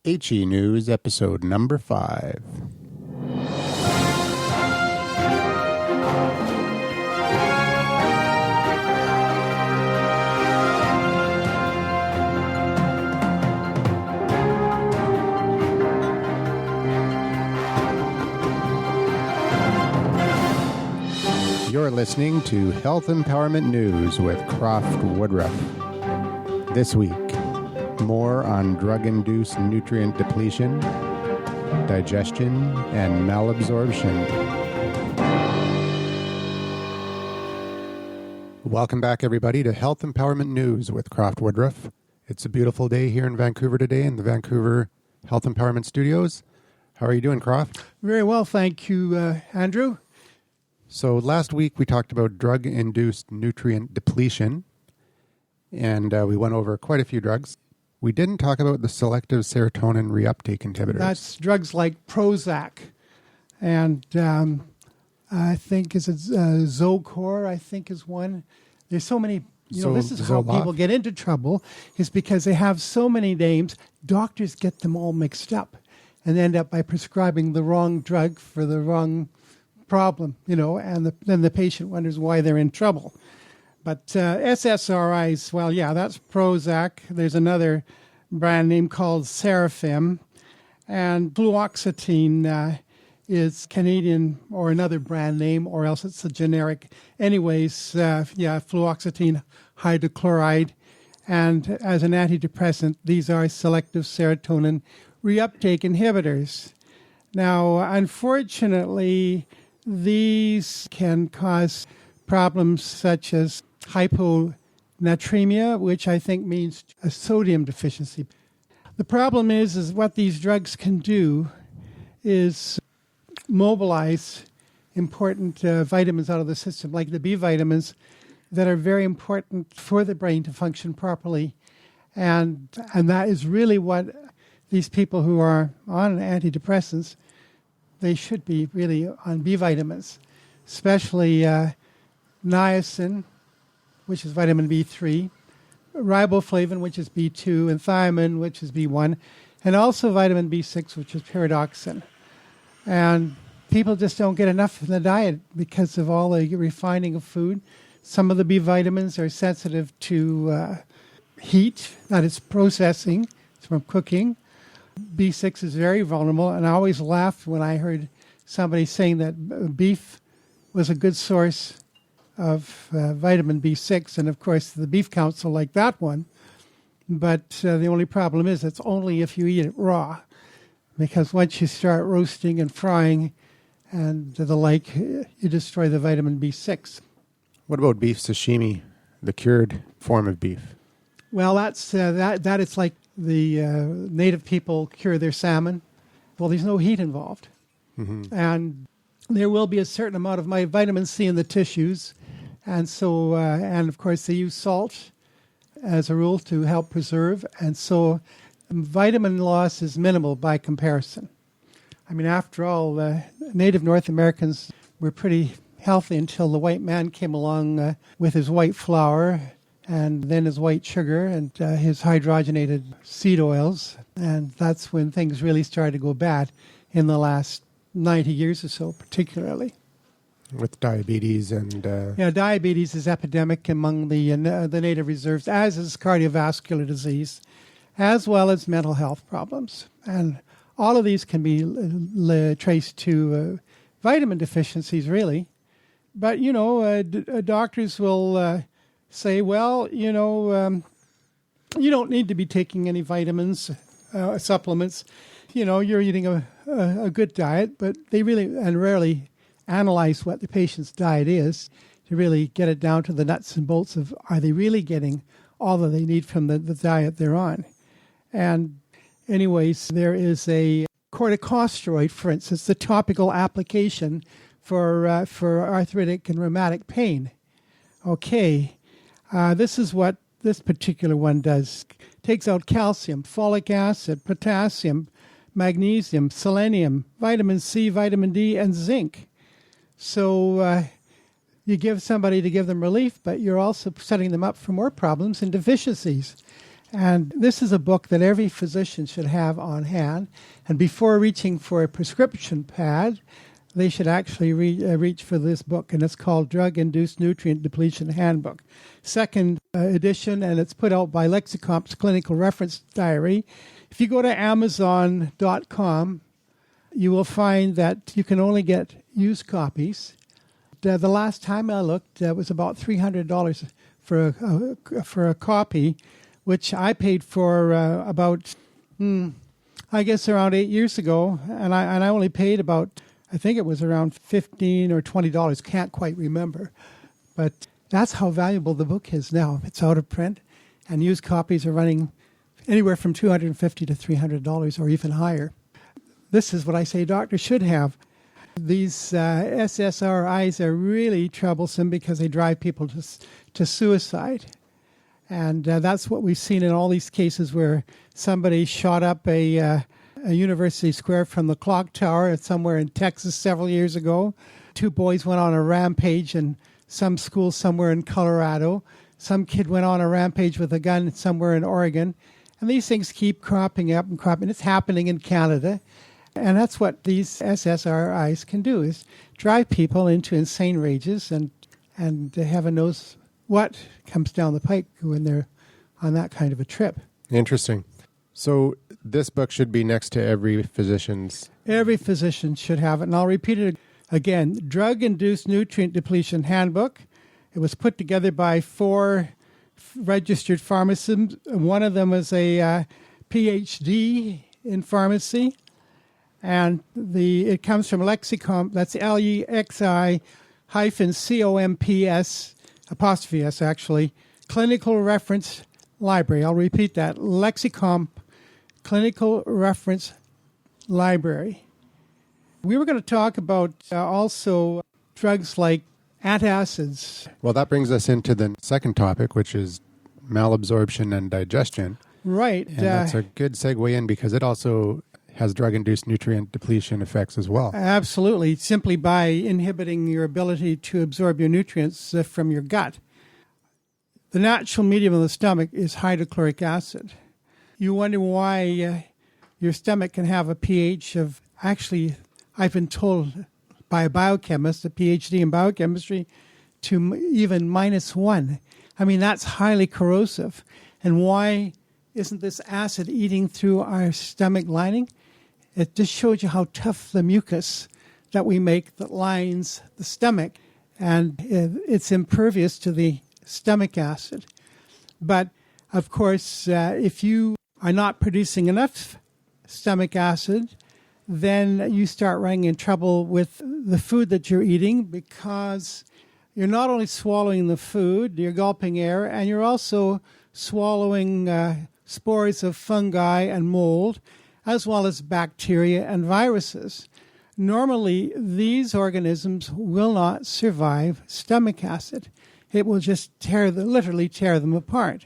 HE News, episode number 5. You're listening to Health Empowerment News with CROFT Woodruff. This week, more on drug-induced nutrient depletion, digestion, and malabsorption. Welcome back, everybody, to Health Empowerment News with CROFT Woodruff. It's a beautiful day here in Vancouver today in the Vancouver Health Empowerment Studios. How are you doing, Croft? Very well, thank you, Andrew. So last week we talked about drug-induced nutrient depletion, and we went over quite a few drugs. We didn't talk about the selective serotonin reuptake inhibitors. That's drugs like Prozac, and I think is it Zocor, I think is one. There's so many, this is how people get into trouble, is because they have so many names, doctors get them all mixed up and end up by prescribing the wrong drug for the wrong problem, and then the patient wonders why they're in trouble. But SSRIs, well, yeah, that's Prozac. There's another brand name called Seraphim. And fluoxetine is Canadian or another brand name, or else it's a generic. Anyways, fluoxetine hydrochloride. And as an antidepressant, these are selective serotonin reuptake inhibitors. Now, unfortunately, these can cause problems such as hyponatremia, which I think means a sodium deficiency. The problem is what these drugs can do is mobilize important vitamins out of the system, like the B vitamins that are very important for the brain to function properly. And that is really what these people who are on antidepressants, they should be really on B vitamins, especially niacin, which is vitamin B3, riboflavin, which is B2, and thiamine, which is B1, and also vitamin B6, which is pyridoxine. And people just don't get enough in the diet because of all the refining of food. Some of the B vitamins are sensitive to heat, that is processing from cooking. B6 is very vulnerable, and I always laughed when I heard somebody saying that beef was a good source of vitamin B6, and of course the Beef Council like that one. But the only problem is it's only if you eat it raw, because once you start roasting and frying and the like, you destroy the vitamin B6. What about beef sashimi, the cured form of beef? Well, that's that it's like the native people cure their salmon. Well, there's no heat involved. Mm-hmm. And there will be a certain amount of my vitamin C in the tissues. And so, and of course, they use salt as a rule to help preserve. And so vitamin loss is minimal by comparison. I mean, after all, native North Americans were pretty healthy until the white man came along with his white flour and then his white sugar and his hydrogenated seed oils. And that's when things really started to go bad in the last 90 years or so, particularly. With diabetes and... diabetes is epidemic among the native reserves, as is cardiovascular disease, as well as mental health problems. And all of these can be traced to vitamin deficiencies, really. But, doctors will... say, well, you don't need to be taking any vitamins, supplements. You're eating a good diet, but they really and rarely analyze what the patient's diet is to really get it down to the nuts and bolts of are they really getting all that they need from the diet they're on. And anyways, there is a corticosteroid, for instance, the topical application for arthritic and rheumatic pain. Okay. This is what this particular one does. Takes out calcium, folic acid, potassium, magnesium, selenium, vitamin C, vitamin D, and zinc. So you give somebody to give them relief, but you're also setting them up for more problems and deficiencies. And this is a book that every physician should have on hand. And before reaching for a prescription pad, they should actually reach for this book. And it's called Drug-Induced Nutrient Depletion Handbook. Second edition, and it's put out by Lexicomp's Clinical Reference Diary. If you go to Amazon.com, you will find that you can only get used copies. The last time I looked, it was about $300 for a copy, which I paid for about, I guess, around 8 years ago, and I only paid about, I think it was around $15 or $20. Can't quite remember, but that's how valuable the book is now. It's out of print, and used copies are running anywhere from $250 to $300 or even higher. This is what I say doctors should have. These SSRIs are really troublesome because they drive people to suicide. And that's what we've seen in all these cases where somebody shot up a University Square from the clock tower somewhere in Texas several years ago. 2 boys went on a rampage in some school somewhere in Colorado. Some kid went on a rampage with a gun somewhere in Oregon. And these things keep cropping up and cropping. It's happening in Canada. And that's what these SSRIs can do, is drive people into insane rages, and heaven knows what comes down the pike when they're on that kind of a trip. Interesting. So this book should be next to every physician's. Every physician should have it. And I'll repeat it again. Drug-Induced Nutrient Depletion Handbook. It was put together by 4 registered pharmacists. One of them was a PhD in pharmacy. And it comes from Lexicomp. That's LEXI-COMPS, actually, Clinical Reference Library. I'll repeat that. Lexicomp Clinical Reference Library. We were going to talk about also drugs like antacids. Well, that brings us into the second topic, which is malabsorption and digestion. Right. And that's a good segue in because it also has drug-induced nutrient depletion effects as well. Absolutely, simply by inhibiting your ability to absorb your nutrients from your gut. The natural medium of the stomach is hydrochloric acid. You wonder why your stomach can have a pH of, actually, I've been told by a biochemist, a PhD in biochemistry, to even -1. I mean, that's highly corrosive. And why isn't this acid eating through our stomach lining? It just shows you how tough the mucus that we make that lines the stomach, and it's impervious to the stomach acid. But, of course, if you are not producing enough stomach acid, then you start running in trouble with the food that you're eating, because you're not only swallowing the food, you're gulping air, and you're also swallowing spores of fungi and mold, as well as bacteria and viruses. Normally, these organisms will not survive stomach acid. It will just literally tear them apart.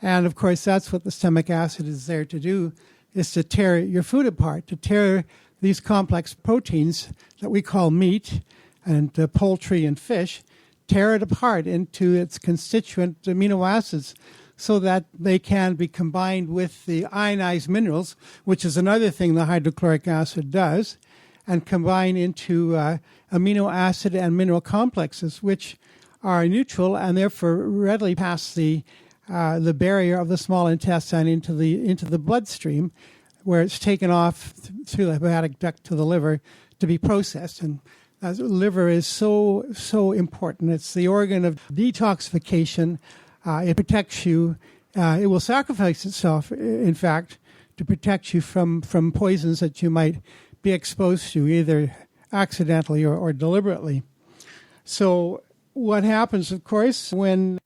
And, of course, that's what the stomach acid is there to do, is to tear your food apart, to tear these complex proteins that we call meat and poultry and fish, tear it apart into its constituent amino acids, so that they can be combined with the ionized minerals, which is another thing the hydrochloric acid does, and combine into amino acid and mineral complexes, which are neutral and therefore readily pass the barrier of the small intestine into the bloodstream, where it's taken off through the hepatic duct to the liver to be processed. And the liver is so important. It's the organ of detoxification. It protects you. It will sacrifice itself, in fact, to protect you from poisons that you might be exposed to, either accidentally or deliberately. So what happens, of course, when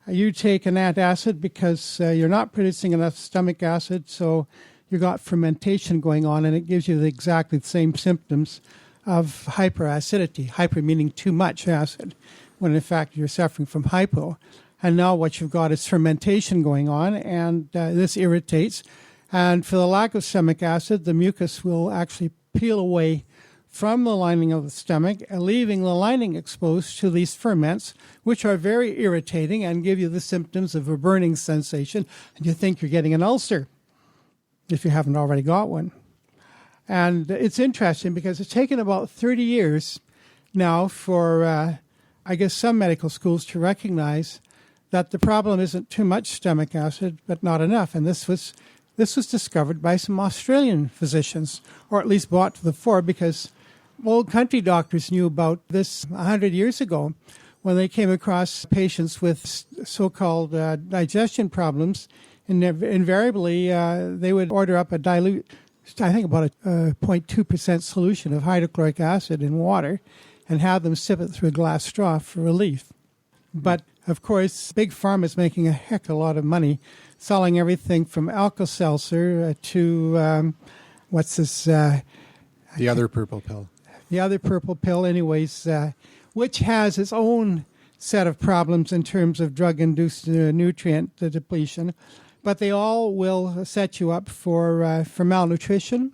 you take an antacid, because you're not producing enough stomach acid, so you got fermentation going on, and it gives you exactly the same symptoms of hyperacidity. Hyper meaning too much acid, when in fact you're suffering from hypo. And now what you've got is fermentation going on, and this irritates. And for the lack of stomach acid, the mucus will actually peel away from the lining of the stomach, leaving the lining exposed to these ferments, which are very irritating and give you the symptoms of a burning sensation, and you think you're getting an ulcer if you haven't already got one. And it's interesting because it's taken about 30 years now for, I guess, some medical schools to recognize that the problem isn't too much stomach acid, but not enough. And this was discovered by some Australian physicians, or at least brought to the fore, because old country doctors knew about this 100 years ago when they came across patients with so-called digestion problems. And invariably, they would order up a dilute, I think about a 0.2% solution of hydrochloric acid in water and have them sip it through a glass straw for relief. But, of course, Big Pharma is making a heck of a lot of money selling everything from Alka-Seltzer to, what's this? The other purple pill. The other purple pill, anyways, which has its own set of problems in terms of drug-induced nutrient depletion. But they all will set you up for malnutrition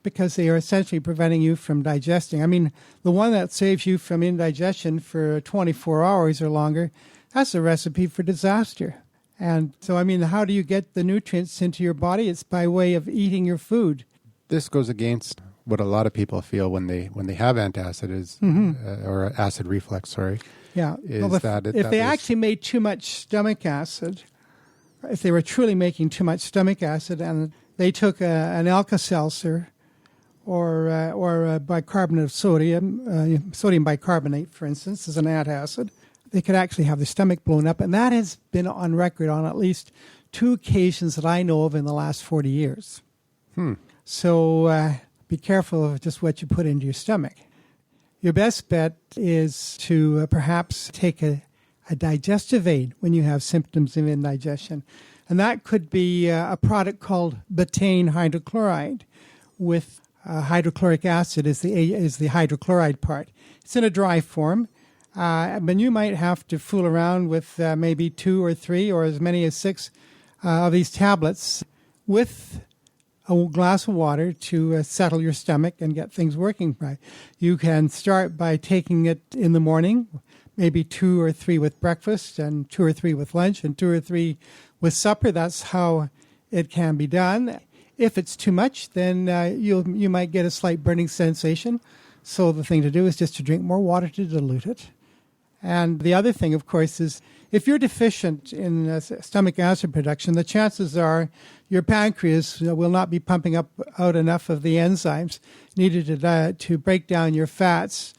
because they are essentially preventing you from digesting. I mean, the one that saves you from indigestion for 24 hours or longer, that's a recipe for disaster. And so, I mean, how do you get the nutrients into your body? It's by way of eating your food. This goes against what a lot of people feel when they have antacid or acid reflux. Sorry. Yeah. Is well, if they actually made too much stomach acid, if they were truly making too much stomach acid, and they took an Alka-Seltzer or bicarbonate of sodium, sodium bicarbonate, for instance, is an antacid, they could actually have the stomach blown up. And that has been on record on at least 2 occasions that I know of in the last 40 years. So be careful of just what you put into your stomach. Your best bet is to perhaps take a digestive aid when you have symptoms of indigestion. And that could be a product called betaine hydrochloride with hydrochloric acid is the hydrochloride part. It's in a dry form. But you might have to fool around with maybe 2 or 3 or as many as 6 of these tablets with a glass of water to settle your stomach and get things working right. You can start by taking it in the morning, maybe 2 or 3 with breakfast and 2 or 3 with lunch and 2 or 3 with supper. That's how it can be done. If it's too much, then you might get a slight burning sensation. So the thing to do is just to drink more water to dilute it. And the other thing, of course, is if you're deficient in stomach acid production, the chances are your pancreas will not be pumping out enough of the enzymes needed to break down your fats,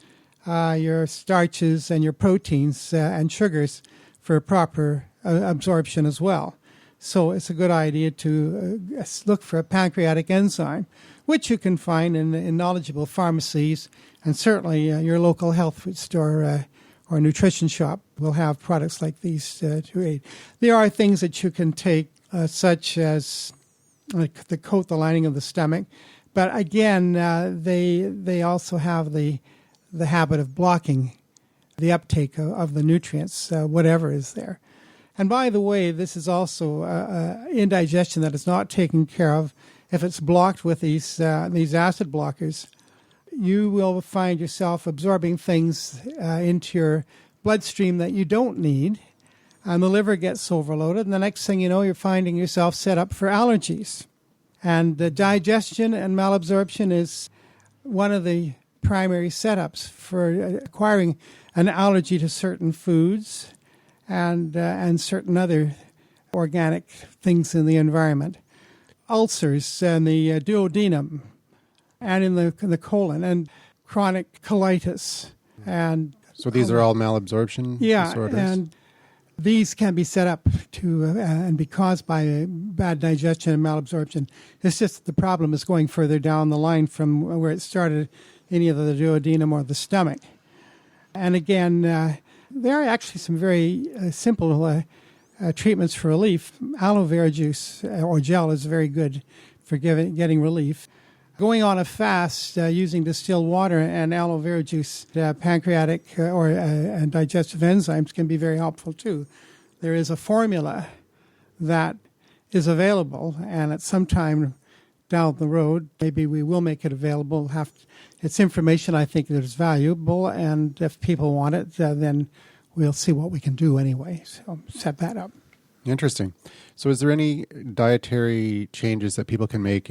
your starches, and your proteins and sugars for proper absorption as well. So it's a good idea to look for a pancreatic enzyme, which you can find in knowledgeable pharmacies, and certainly your local health food store or nutrition shop will have products like these to aid. There are things that you can take, such as to coat the lining of the stomach, but again, they also have the habit of blocking the uptake of the nutrients, whatever is there. And by the way, this is also indigestion that is not taken care of. If it's blocked with these acid blockers, you will find yourself absorbing things into your bloodstream that you don't need, and the liver gets overloaded, and the next thing you know, you're finding yourself set up for allergies. And digestion and malabsorption is one of the primary setups for acquiring an allergy to certain foods and certain other organic things in the environment. Ulcers in the duodenum and in the colon, and chronic colitis. And so these are all malabsorption disorders? Yeah, and these can be set up to and be caused by bad digestion and malabsorption. It's just the problem is going further down the line from where it started, in either the duodenum or the stomach. And again, there are actually some very simple treatments for relief. Aloe vera juice or gel is very good for getting relief. Going on a fast using distilled water and aloe vera juice, pancreatic and digestive enzymes can be very helpful too. There is a formula that is available, and at some time down the road, maybe we will make it available. It's information I think that is valuable, and if people want it, then we'll see what we can do anyway. So set that up. Interesting. So is there any dietary changes that people can make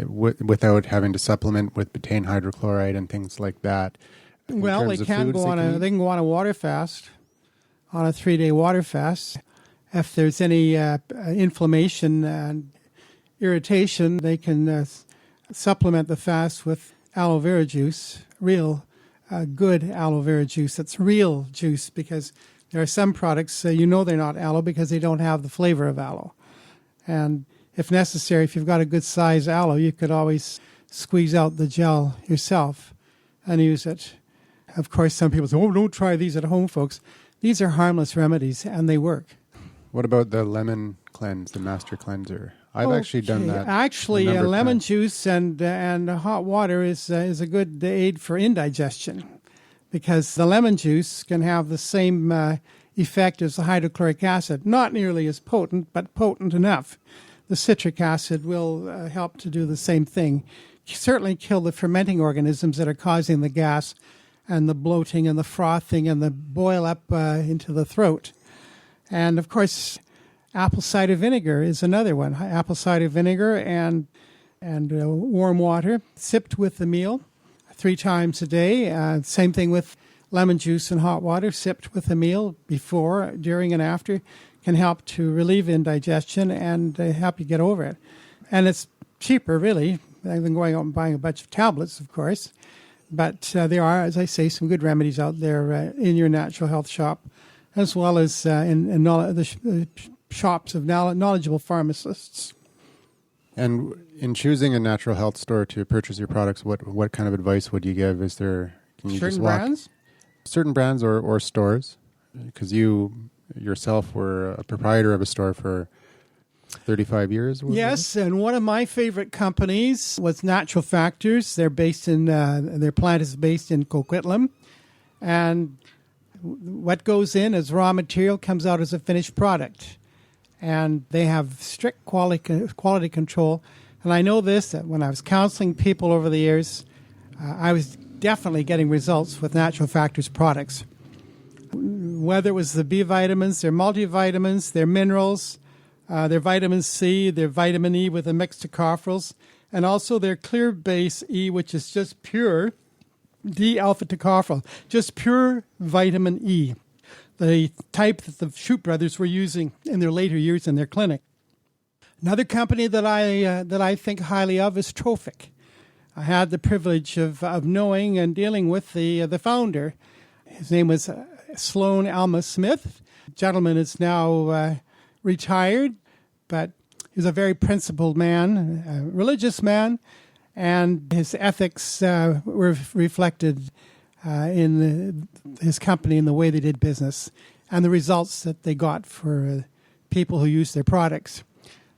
without having to supplement with betaine hydrochloride and things like that? Well, they can go on a water fast, on a 3-day water fast. If there's any inflammation and irritation, they can supplement the fast with aloe vera juice, real good aloe vera juice. That's real juice, because there are some products, they're not aloe because they don't have the flavor of aloe. And if necessary, if you've got a good size aloe, you could always squeeze out the gel yourself and use it. Of course, some people say, oh, don't try these at home, folks. These are harmless remedies, and they work. What about the lemon cleanse, the master cleanser? I've actually done that. Actually, lemon juice and hot water is a good aid for indigestion, because the lemon juice can have the same effect as the hydrochloric acid. Not nearly as potent, but potent enough. The citric acid will help to do the same thing. Certainly kill the fermenting organisms that are causing the gas and the bloating and the frothing and the boil up into the throat. And, of course, apple cider vinegar is another one. Apple cider vinegar and warm water sipped with the meal 3 times a day. Same thing with lemon juice and hot water sipped with the meal before, during, and after can help to relieve indigestion and help you get over it. And it's cheaper, really, than going out and buying a bunch of tablets, of course. But there are, as I say, some good remedies out there in your natural health shop, as well as in the shops of knowledgeable pharmacists. And in choosing a natural health store to purchase your products, what kind of advice would you give? Is there certain brands? Certain brands or stores? Because you yourself were a proprietor of a store for 35 years? Yes, and one of my favorite companies was Natural Factors. They're based in their plant is based in Coquitlam, and what goes in as raw material comes out as a finished product, and they have strict quality control. And I know this, that when I was counseling people over the years, I was definitely getting results with Natural Factors products. Whether it was the B vitamins, their multivitamins, their minerals, their vitamin C, their vitamin E with a mixed tocopherols, and also their clear base E, which is just pure D-alpha tocopherol, just pure vitamin E, the type that the Shoup brothers were using in their later years in their clinic. Another company that I think highly of is Trophic. I had the privilege of knowing and dealing with the founder. His name was Sloan Alma Smith. The gentleman is now retired, but he was a very principled man, a religious man, and his ethics were reflected in his company and the way they did business and the results that they got for people who used their products.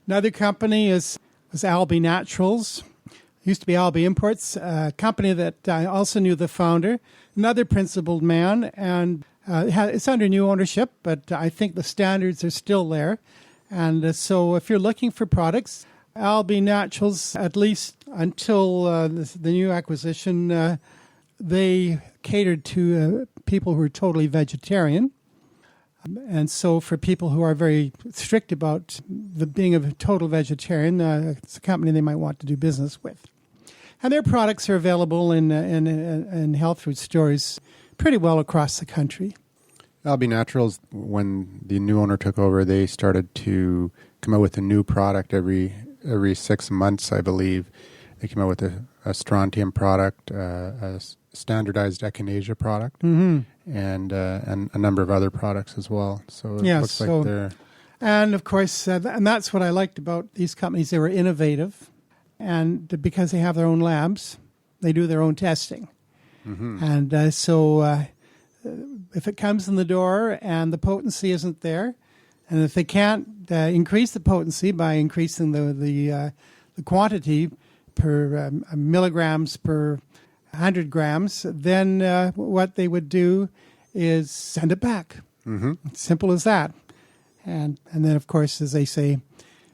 Another company was Albee Naturals. Used to be Albee Imports, a company that I also knew the founder, another principled man, and it's under new ownership, but I think the standards are still there. And so if you're looking for products, Albee Naturals, at least until the new acquisition, they catered to people who are totally vegetarian. And so for people who are very strict about being a total vegetarian, it's a company they might want to do business with. And their products are available in health food stores pretty well across the country. Albee Naturals, when the new owner took over, they started to come out with a new product every 6 months, I believe. They came out with a strontium product, a standardized echinacea product, and a number of other products as well. So it looks like they're... And of course, and that's what I liked about these companies. They were innovative, and because they have their own labs, they do their own testing. Mm-hmm. And so if it comes in the door and the potency isn't there, and if they can't increase the potency by increasing the quantity per milligrams per 100 grams, then what they would do is send it back. Mm-hmm. Simple as that. And then, of course, as they say,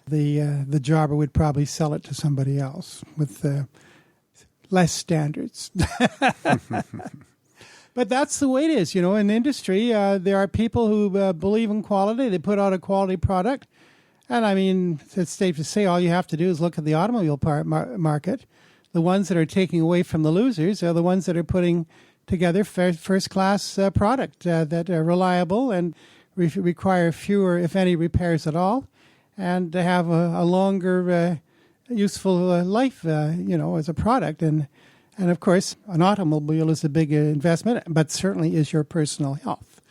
the jobber would probably sell it to somebody else with less standards. But that's the way it is, in industry. There are people who believe in quality. They put out a quality product. And I mean, it's safe to say all you have to do is look at the automobile market. The ones that are taking away from the losers are the ones that are putting together first-class product that are reliable and require fewer, if any, repairs at all, and to have a longer useful life, as a product. And of course, an automobile is a big investment, but certainly is your personal health.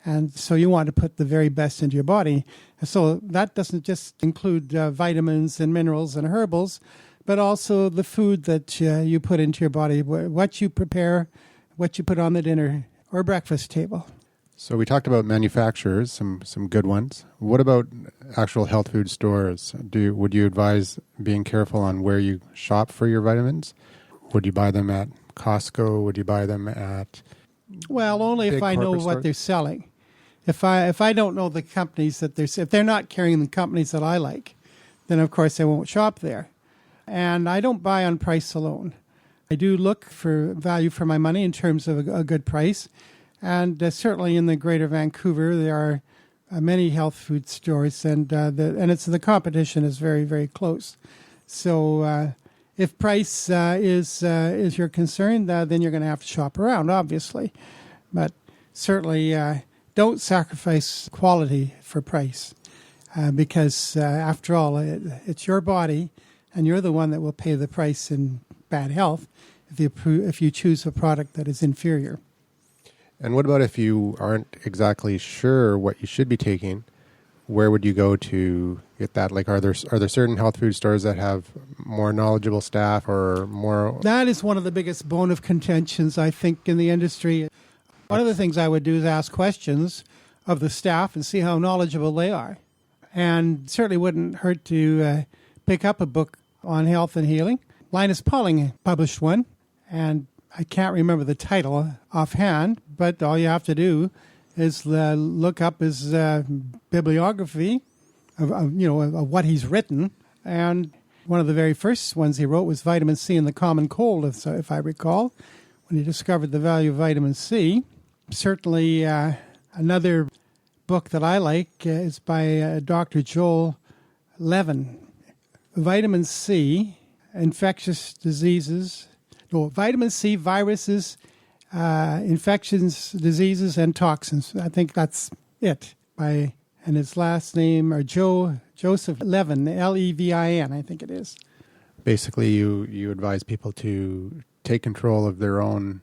And so you want to put the very best into your body. So that doesn't just include vitamins and minerals and herbals, but also the food that you put into your body, what you prepare, what you put on the dinner or breakfast table. So we talked about manufacturers, some good ones. What about actual health food stores? Would you advise being careful on where you shop for your vitamins? Would you buy them at Costco? Would you buy them at Well, only if I know what they're selling. If I don't know the companies that if they're not carrying the companies that I like, then of course I won't shop there. And I don't buy on price alone. I do look for value for my money in terms of a good price. And certainly in the Greater Vancouver, there are many health food stores, and the competition is very, very close. So if price is your concern, then you're going to have to shop around, obviously. But certainly don't sacrifice quality for price, because after all, it's your body, and you're the one that will pay the price in bad health if you choose a product that is inferior. And what about if you aren't exactly sure what you should be taking? Where would you go to get that? Like, are there certain health food stores that have more knowledgeable staff or more? That is one of the biggest bone of contentions, I think, in the industry. One of the things I would do is ask questions of the staff and see how knowledgeable they are. And certainly wouldn't hurt to pick up a book on health and healing. Linus Pauling published one, and I can't remember the title offhand, but all you have to do is look up his bibliography of what he's written. And one of the very first ones he wrote was Vitamin C and the Common Cold, if I recall, when he discovered the value of vitamin C. Certainly another book that I like is by Dr. Joel Levin. Vitamin C, Infectious Diseases, Vitamin C, Viruses, Infections, Diseases, and Toxins. I think that's it. And his last name, or Joseph Levin, Levin, I think it is. Basically, you advise people to take control of their own,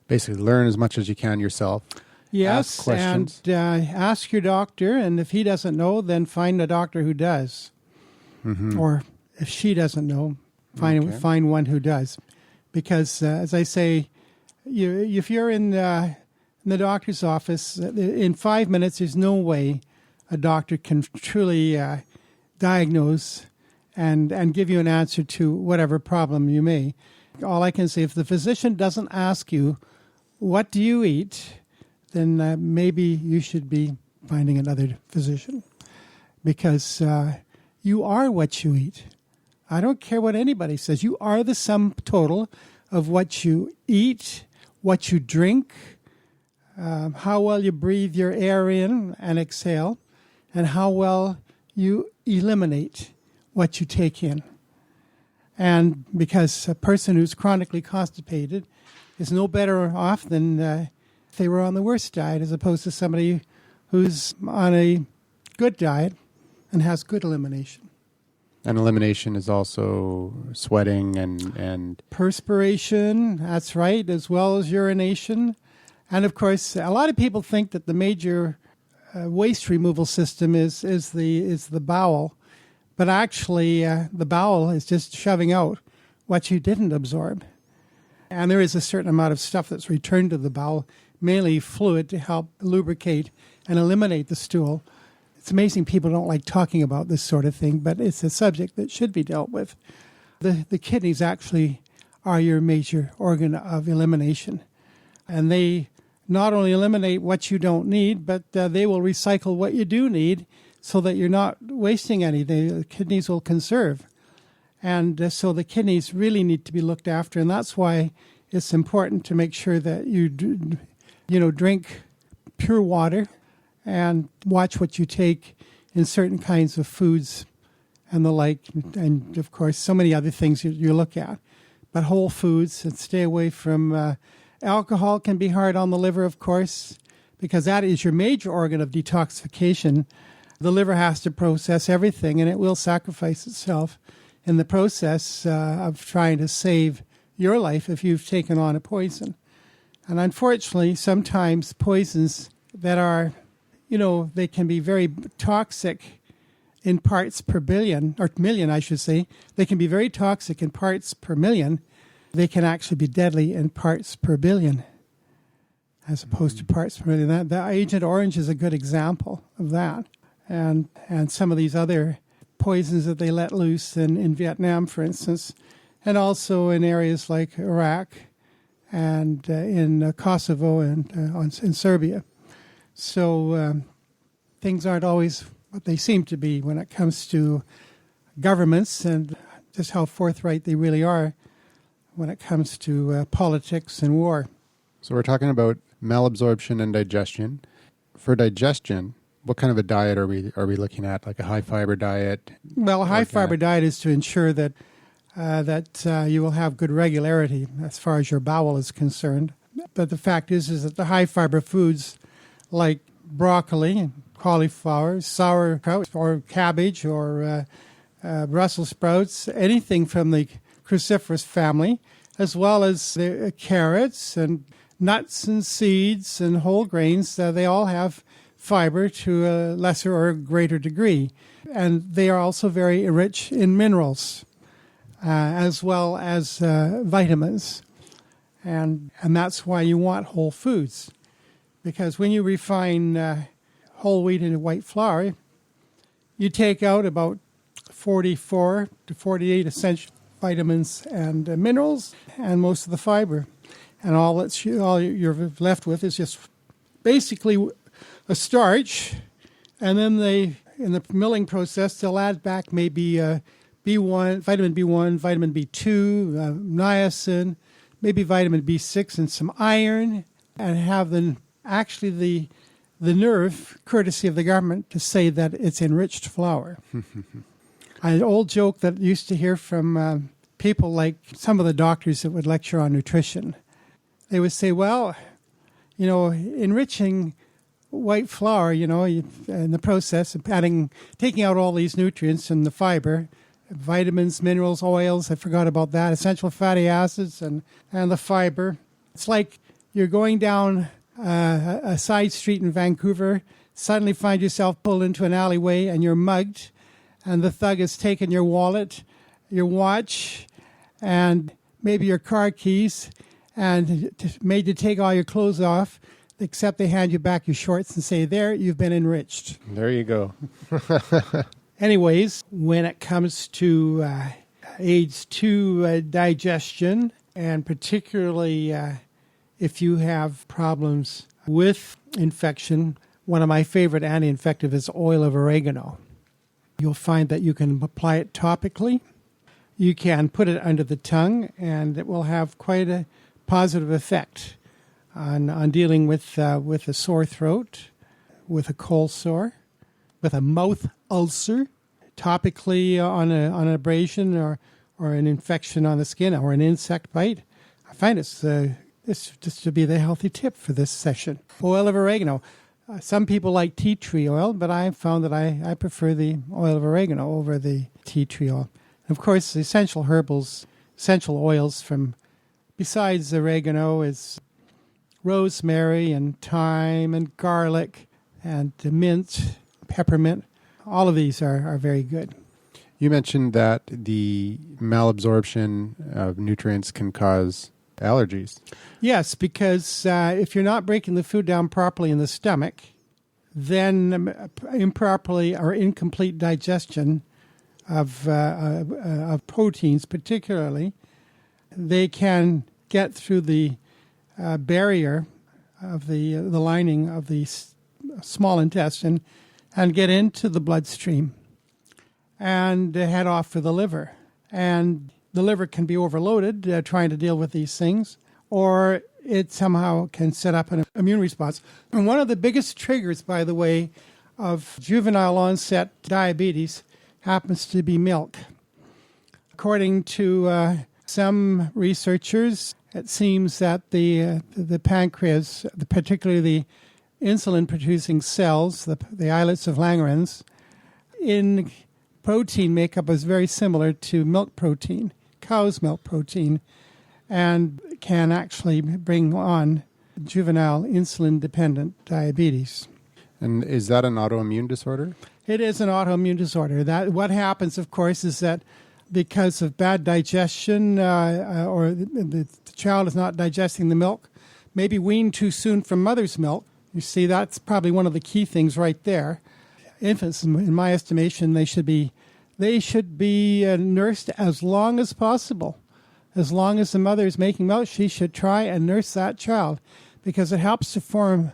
basically learn as much as you can yourself. Yes, ask questions. And ask your doctor, and if he doesn't know, then find a doctor who does. Mm-hmm. Or if she doesn't know, find one who does. Because, as I say, if you're in the doctor's office, in 5 minutes, there's no way a doctor can truly diagnose and give you an answer to whatever problem you may. All I can say, if the physician doesn't ask you, what do you eat, then maybe you should be finding another physician. Because you are what you eat. I don't care what anybody says. You are the sum total of what you eat, what you drink, how well you breathe your air in and exhale, and how well you eliminate what you take in. And because a person who's chronically constipated is no better off than if they were on the worst diet, as opposed to somebody who's on a good diet and has good elimination. And elimination is also sweating and perspiration, that's right, as well as urination. And of course, a lot of people think that the major waste removal system is the bowel. But actually, the bowel is just shoving out what you didn't absorb. And there is a certain amount of stuff that's returned to the bowel, mainly fluid, to help lubricate and eliminate the stool. It's amazing people don't like talking about this sort of thing, but it's a subject that should be dealt with. The kidneys actually are your major organ of elimination. And they not only eliminate what you don't need, but they will recycle what you do need so that you're not wasting any. The kidneys will conserve. And so the kidneys really need to be looked after, and that's why it's important to make sure that you drink pure water and watch what you take in certain kinds of foods and the like, and of course so many other things you look at. But whole foods, and stay away from alcohol. Can be hard on the liver, of course, because that is your major organ of detoxification. The liver has to process everything, and it will sacrifice itself in the process of trying to save your life if you've taken on a poison. And unfortunately, sometimes poisons that are, they can be very toxic in parts per billion, or million, I should say. They can be very toxic in parts per million. They can actually be deadly in parts per billion, as opposed to parts per million. The Agent Orange is a good example of that. And some of these other poisons that they let loose in Vietnam, for instance, and also in areas like Iraq and in Kosovo and in Serbia. So things aren't always what they seem to be when it comes to governments, and just how forthright they really are when it comes to politics and war. So we're talking about malabsorption and digestion. For digestion, what kind of a diet are we looking at? Like a high fiber diet? Well, a high fiber diet is to ensure that you will have good regularity as far as your bowel is concerned. But the fact is that the high fiber foods like broccoli, cauliflower, sauerkraut, or cabbage, or Brussels sprouts, anything from the cruciferous family, as well as the carrots and nuts and seeds and whole grains, they all have fiber to a lesser or greater degree. And they are also very rich in minerals, as well as vitamins. And that's why you want whole foods. Because when you refine whole wheat into white flour, you take out about 44 to 48 essential vitamins and minerals and most of the fiber. And all you're left with is just basically a starch. And then in the milling process, they'll add back maybe B1, vitamin B1, vitamin B2, niacin, maybe vitamin B6 and some iron, and have the nerve, courtesy of the government, to say that it's enriched flour. An old joke that I used to hear from people like some of the doctors that would lecture on nutrition. They would say, well, enriching white flour, in the process of taking out all these nutrients and the fiber, vitamins, minerals, oils, I forgot about that, essential fatty acids and the fiber. It's like you're going down a side street in Vancouver, suddenly find yourself pulled into an alleyway and you're mugged, and the thug has taken your wallet, your watch, and maybe your car keys, and made you take all your clothes off, except they hand you back your shorts and say, there, you've been enriched. There you go. Anyways, when it comes to aids to digestion, and particularly if you have problems with infection, one of my favorite anti-infective is oil of oregano. You'll find that you can apply it topically. You can put it under the tongue, and it will have quite a positive effect on dealing with a sore throat, with a cold sore, with a mouth ulcer, topically on an abrasion or an infection on the skin or an insect bite. I find it's just to be the healthy tip for this session. Oil of oregano. Some people like tea tree oil, but I found that I prefer the oil of oregano over the tea tree oil. And of course, the essential oils from, besides oregano, is rosemary and thyme and garlic and mint, peppermint. All of these are very good. You mentioned that the malabsorption of nutrients can cause allergies. Yes, because if you're not breaking the food down properly in the stomach, then improperly or incomplete digestion of proteins particularly, they can get through the barrier of the lining of the small intestine and get into the bloodstream and head off for the liver. And the liver can be overloaded trying to deal with these things, or it somehow can set up an immune response. And one of the biggest triggers, by the way, of juvenile onset diabetes happens to be milk. According to some researchers, it seems that the pancreas, particularly the insulin-producing cells, the islets of Langerhans, in protein makeup is very similar to milk protein, cow's milk protein, and can actually bring on juvenile insulin-dependent diabetes. And is that an autoimmune disorder? It is an autoimmune disorder. What happens, of course, is that because of bad digestion or the child is not digesting the milk, maybe weaned too soon from mother's milk. You see, that's probably one of the key things right there. Infants, in my estimation, they should be nursed as long as possible. As long as the mother is making milk, she should try and nurse that child because it helps to form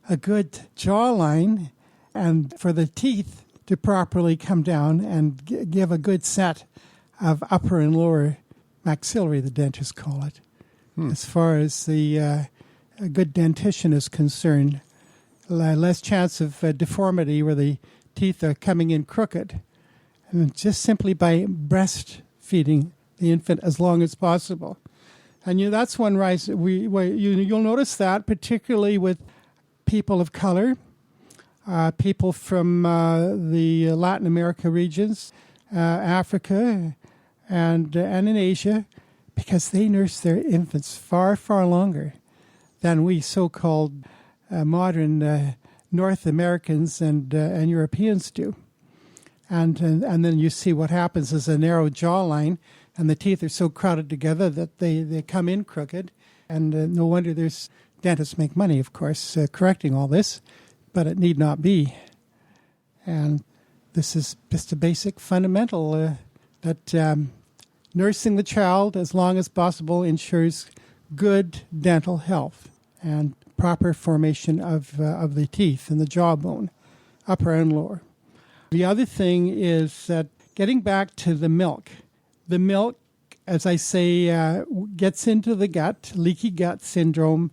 a good jawline and for the teeth to properly come down and give a good set of upper and lower maxillary, the dentists call it. As far as the a good dentition is concerned, less chance of deformity where the teeth are coming in crooked. And just simply by breastfeeding the infant as long as possible. And that's one rise. You'll notice that particularly with people of color, people from the Latin America regions, Africa, and in Asia, because they nurse their infants far, far longer than we so-called modern North Americans and Europeans do. And then you see what happens is a narrow jawline, and the teeth are so crowded together that they come in crooked. And no wonder dentists make money, of course, correcting all this, but it need not be. And this is just a basic fundamental that nursing the child as long as possible ensures good dental health and proper formation of the teeth and the jawbone, upper and lower. The other thing is that getting back to the milk, as I say, gets into the gut, leaky gut syndrome,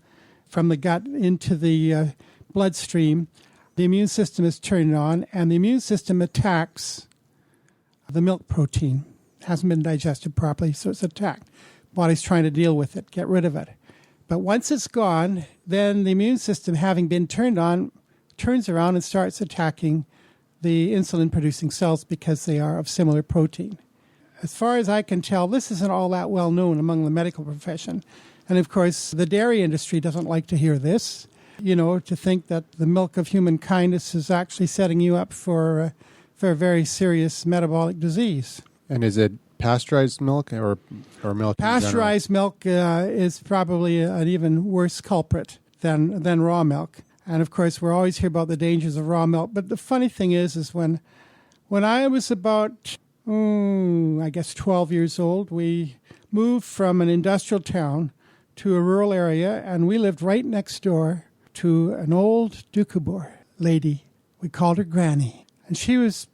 from the gut into the bloodstream. The immune system is turned on, and the immune system attacks the milk protein. It hasn't been digested properly, so it's attacked. Body's trying to deal with it, get rid of it. But once it's gone, then the immune system, having been turned on, turns around and starts attacking the insulin-producing cells because they are of similar protein. As far as I can tell, this isn't all that well known among the medical profession. And, of course, the dairy industry doesn't like to hear this, to think that the milk of human kindness is actually setting you up for a very serious metabolic disease. And is it pasteurized milk or milk? Pasteurized milk is probably an even worse culprit than raw milk. And, of course, we're always hear about the dangers of raw milk. But the funny thing is when I was about, 12 years old, we moved from an industrial town to a rural area, and we lived right next door to an old Doukhobor lady. We called her Granny. And she was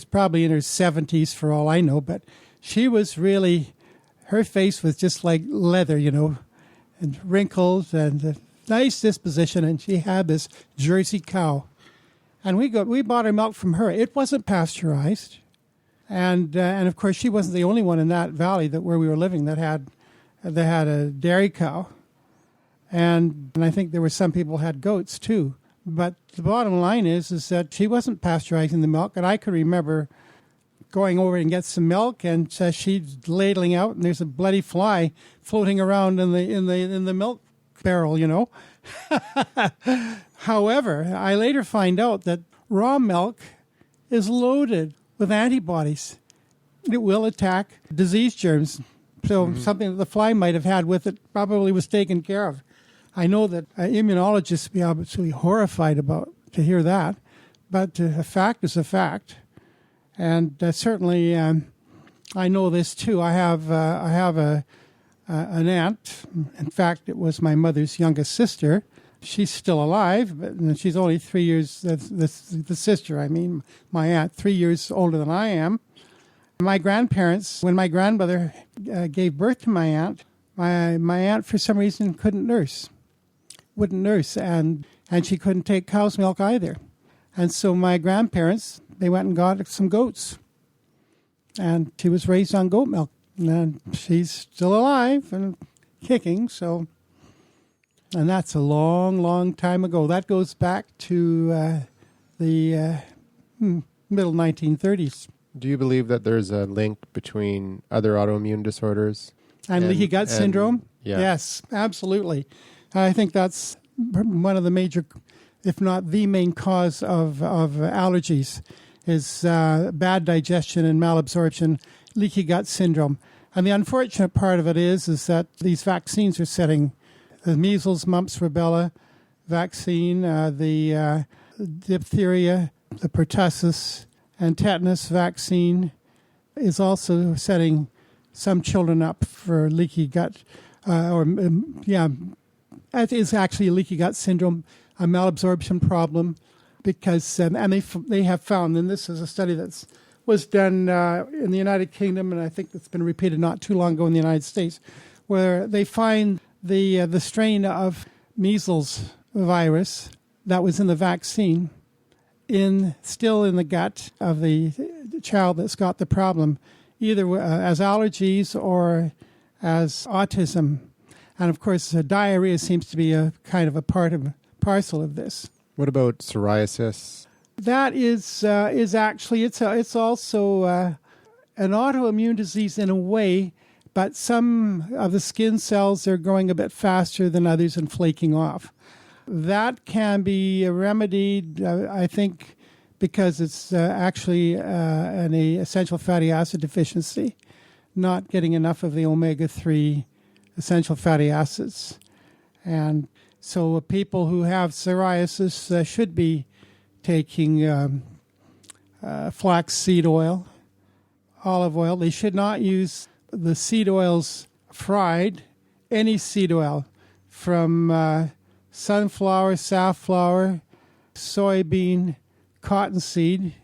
probably in her 70s for all I know, but she was really, her face was just like leather, and wrinkled and a nice disposition, and she had this Jersey cow. And we bought our milk from her. It wasn't pasteurized. And of course, she wasn't the only one in that valley where we were living that had a dairy cow. And I think there were some people who had goats too. But the bottom line is that she wasn't pasteurizing the milk. And I could remember going over and get some milk, and she's ladling out, and there's a bloody fly floating around in the milk barrel, However, I later find out that raw milk is loaded with antibodies. It will attack disease germs. So something that the fly might have had with it probably was taken care of. I know that immunologists would be absolutely horrified to hear that, but a fact is a fact. And certainly, I know this too. I have an aunt. In fact, it was my mother's youngest sister, She's still alive, but she's only 3 years, the sister, my aunt, 3 years older than I am. My grandparents, when my grandmother gave birth to my aunt for some reason wouldn't nurse, and she couldn't take cow's milk either. And so my grandparents, they went and got some goats, and she was raised on goat milk, and she's still alive and kicking, so... And that's a long, long time ago. That goes back to the middle 1930s. Do you believe that there's a link between other autoimmune disorders and leaky gut syndrome? Yeah. Yes, absolutely. I think that's one of the major, if not the main cause of allergies, is bad digestion and malabsorption, leaky gut syndrome. And the unfortunate part of it is that these vaccines are setting the measles, mumps, rubella vaccine, the diphtheria, the pertussis, and tetanus vaccine is also setting some children up for leaky gut, it is actually a leaky gut syndrome, a malabsorption problem, because, and they have found, and this is a study that was done in the United Kingdom, and I think it's been repeated not too long ago in the United States, where they find the strain of measles virus that was in the vaccine still in the gut of the child that's got the problem, either as allergies or as autism. And of course, diarrhea seems to be a kind of a parcel of this. What about psoriasis? That is actually, it's also an autoimmune disease in a way, but some of the skin cells are growing a bit faster than others and flaking off. That can be remedied, I think, because it's actually an essential fatty acid deficiency, not getting enough of the omega-3 essential fatty acids. And so people who have psoriasis should be taking flax seed oil, olive oil. They should not use the seed oils fried, any seed oil from sunflower, safflower, soybean, cottonseed,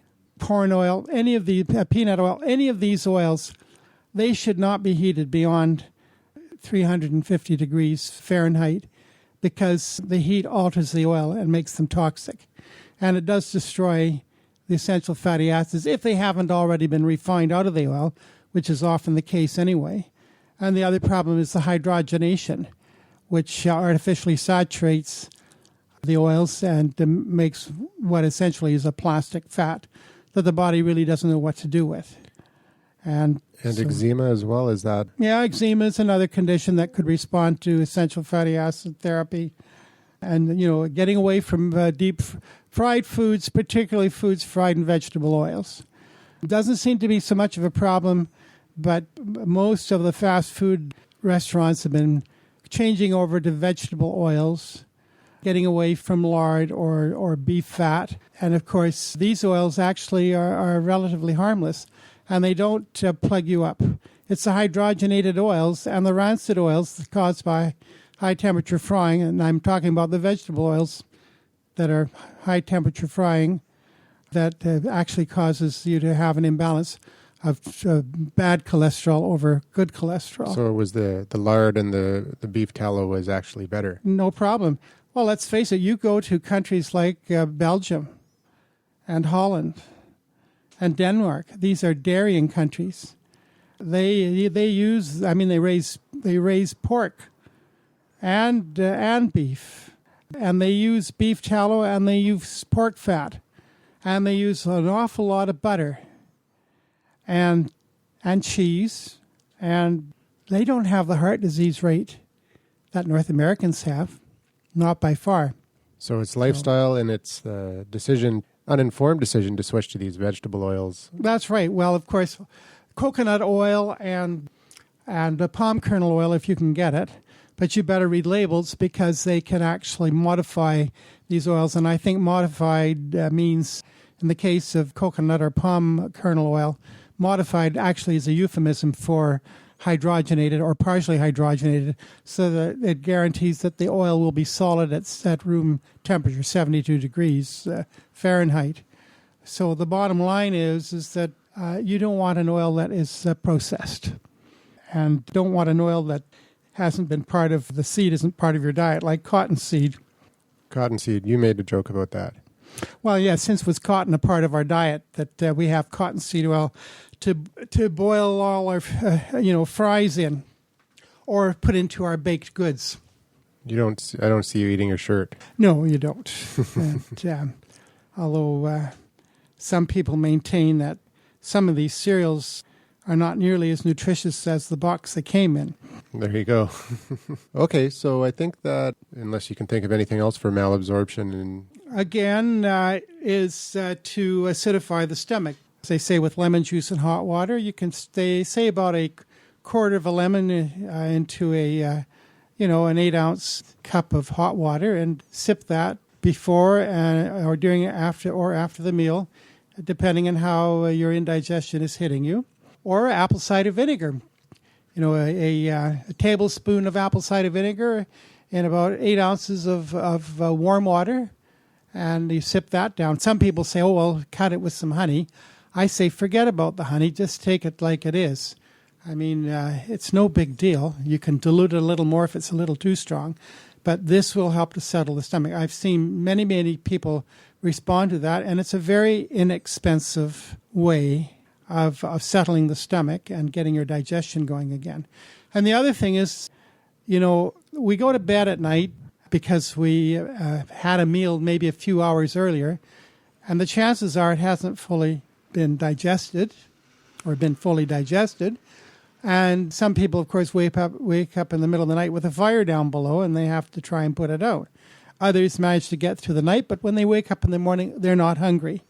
corn oil, any of the peanut oil, any of these oils, they should not be heated beyond 350 degrees Fahrenheit because the heat alters the oil and makes them toxic. And it does destroy the essential fatty acids if they haven't already been refined out of the oil, which is often the case anyway. And the other problem is the hydrogenation, which artificially saturates the oils and makes what essentially is a plastic fat that the body really doesn't know what to do with. And eczema as well, is that? Yeah, eczema is another condition that could respond to essential fatty acid therapy. And, getting away from deep fried foods, particularly foods fried in vegetable oils. It doesn't seem to be so much of a problem, but most of the fast food restaurants have been changing over to vegetable oils, getting away from lard or beef fat. And, of course, these oils actually are relatively harmless, and they don't plug you up. It's the hydrogenated oils and the rancid oils caused by high-temperature frying, and I'm talking about the vegetable oils that are high-temperature frying that actually causes you to have an imbalance of bad cholesterol over good cholesterol. So it was the lard and the beef tallow was actually better? No problem. Well, let's face it, you go to countries like Belgium and Holland and Denmark. These are dairying countries. They raise pork and beef, and they use beef tallow and they use pork fat, and they use an awful lot of butter and cheese, and they don't have the heart disease rate that North Americans have, not by far. So it's lifestyle and it's the uninformed decision to switch to these vegetable oils. That's right. Well, of course, coconut oil and palm kernel oil, if you can get it, but you better read labels because they can actually modify these oils. And I think modified means, in the case of coconut or palm kernel oil, modified actually is a euphemism for hydrogenated or partially hydrogenated, so that it guarantees that the oil will be solid at room temperature, 72 degrees Fahrenheit. So the bottom line is that you don't want an oil that is processed, and don't want an oil that hasn't been part of the seed, isn't part of your diet, like cottonseed. Cottonseed, you made a joke about that. Well, yeah, since was cotton a part of our diet, that we have cottonseed oil to boil all our fries in, or put into our baked goods. I don't see you eating your shirt. No, you don't. And, although some people maintain that some of these cereals are not nearly as nutritious as the box they came in. There you go. Okay, so I think that, unless you can think of anything else for malabsorption, and again, is to acidify the stomach. As they say, with lemon juice and hot water, you can say about a quarter of a lemon into an 8-ounce cup of hot water, and sip that before or during, after the meal, depending on how your indigestion is hitting you. Or apple cider vinegar. A tablespoon of apple cider vinegar in about 8 ounces of warm water, and you sip that down. Some people say, oh, well, cut it with some honey. I say, forget about the honey. Just take it like it is. I mean, it's no big deal. You can dilute it a little more if it's a little too strong, but this will help to settle the stomach. I've seen many, many people respond to that, and it's a very inexpensive way of settling the stomach and getting your digestion going again. And the other thing is, we go to bed at night because we had a meal maybe a few hours earlier, and the chances are it hasn't fully been digested or been fully digested. And some people, of course, wake up in the middle of the night with a fire down below, and they have to try and put it out. Others manage to get through the night, but when they wake up in the morning, they're not hungry.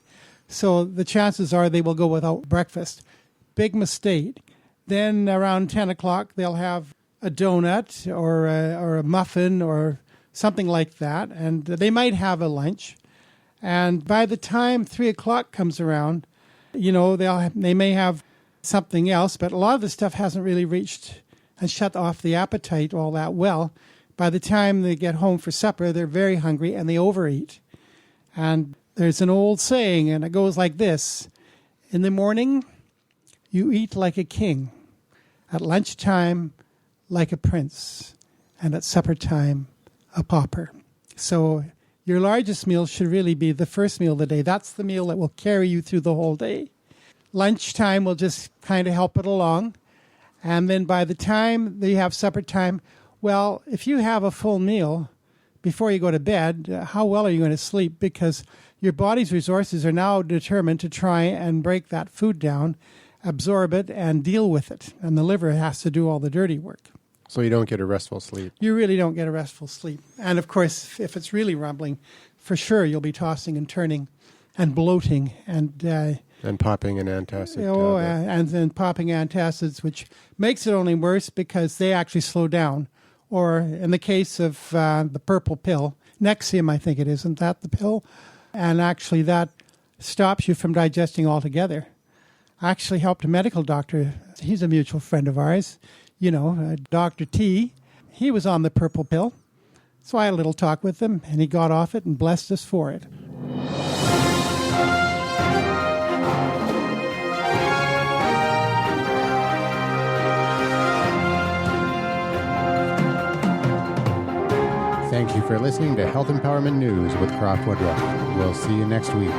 So the chances are they will go without breakfast. Big mistake. Then around 10 o'clock, they'll have a donut or a muffin or something like that, and they might have a lunch. And by the time 3 o'clock comes around, they may have something else, but a lot of the stuff hasn't really reached and shut off the appetite all that well. By the time they get home for supper, they're very hungry and they overeat. And there's an old saying, and it goes like this: in the morning, you eat like a king. At lunchtime, like a prince. And at supper time, a pauper. So your largest meal should really be the first meal of the day. That's the meal that will carry you through the whole day. Lunchtime will just kind of help it along. And then by the time that you have supper time, well, if you have a full meal before you go to bed, how well are you going to sleep? Because your body's resources are now determined to try and break that food down, absorb it, and deal with it. And the liver has to do all the dirty work. So you don't get a restful sleep. You really don't get a restful sleep. And, of course, if it's really rumbling, for sure you'll be tossing and turning and bloating and popping an antacid. And then popping antacids, which makes it only worse because they actually slow down. Or in the case of the purple pill, Nexium, I think it is, isn't that the pill? And actually that stops you from digesting altogether. I actually helped a medical doctor. He's a mutual friend of ours, Dr. T. He was on the purple pill. So I had a little talk with him, and he got off it and blessed us for it. Thank you for listening to Health Empowerment News with CROFT Woodruff. We'll see you next week.